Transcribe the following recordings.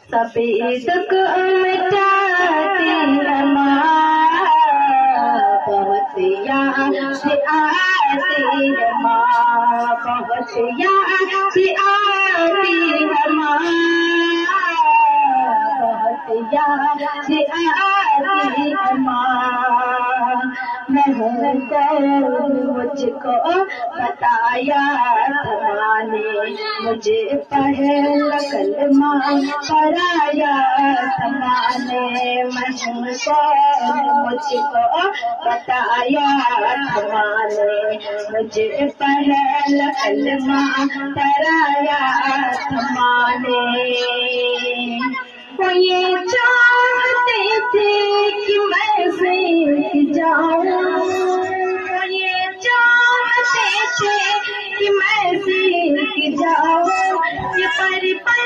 सभी दुख मिटाती है माँ, बहुत याद आती है माँ, बहुत याद आती है माँ, बहुत याद आती है माँ। मुझको बताया था ने, मुझे पहला कलमा पढ़ाया था ने, मुझको बताया था ने, मुझे पहला कलमा पढ़ाया था ने। वो ये चाहते थे कि मैं सीख जाऊं, वो ये चाहते थे कि मैं सीख जाऊं, ये पल पल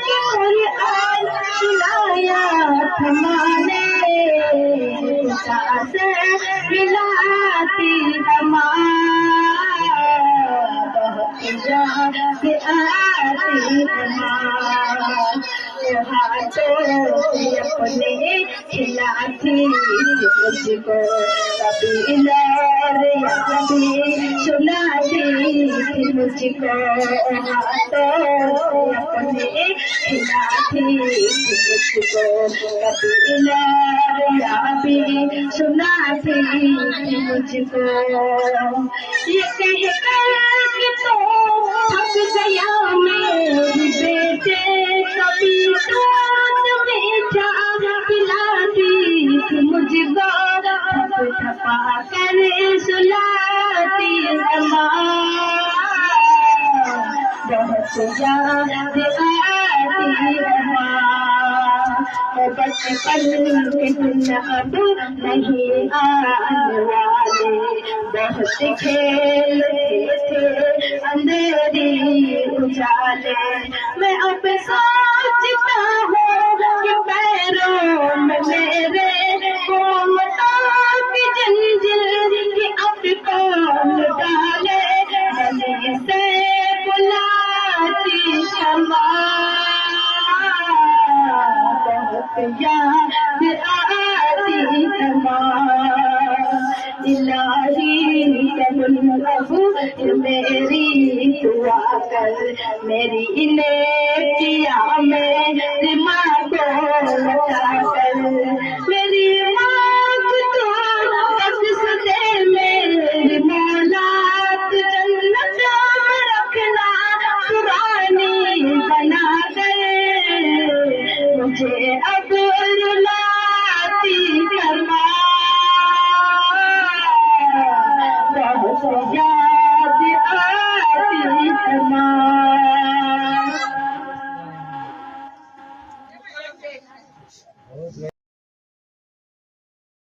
की कुरान सुनाया था माने, सांसें मिलाती है माँ, बहुत याद आती है माँ। हाथों से अपने खिलाती मुझको, कभी लहर कभी सुनाती थी मुझको, हाथों से अपने खिलाती मुझको, कभी लहर कभी सुनाती थी मुझको। ये कहकर कि तो थक गया मेरे बेटे, कभी दूध मीठा पिलाती थी मुझको, थपा कर सुलाती है माँ, बहुत याद आती है माँ। बचपन के दिन अब नहीं आने वाले, बहुत खेलते थे अंधेरी उजाले, मैं अब सोचता हूँ कि पैरों में मेरे घूमता की जंजीर की अब कौन डाले, गले से बुलाती क्षमा, बहुत याद आती है माँ। इलाही मेरी दुआ कर, मेरी नेकिया मेरी माँ को बता कर, मेरी माँ को तो बख्श दे मेरी मौला, तू जन्नत में रखना पुरानी बना कर, मुझे अब रुलाती है माँ, बहुत याद आती है माँ।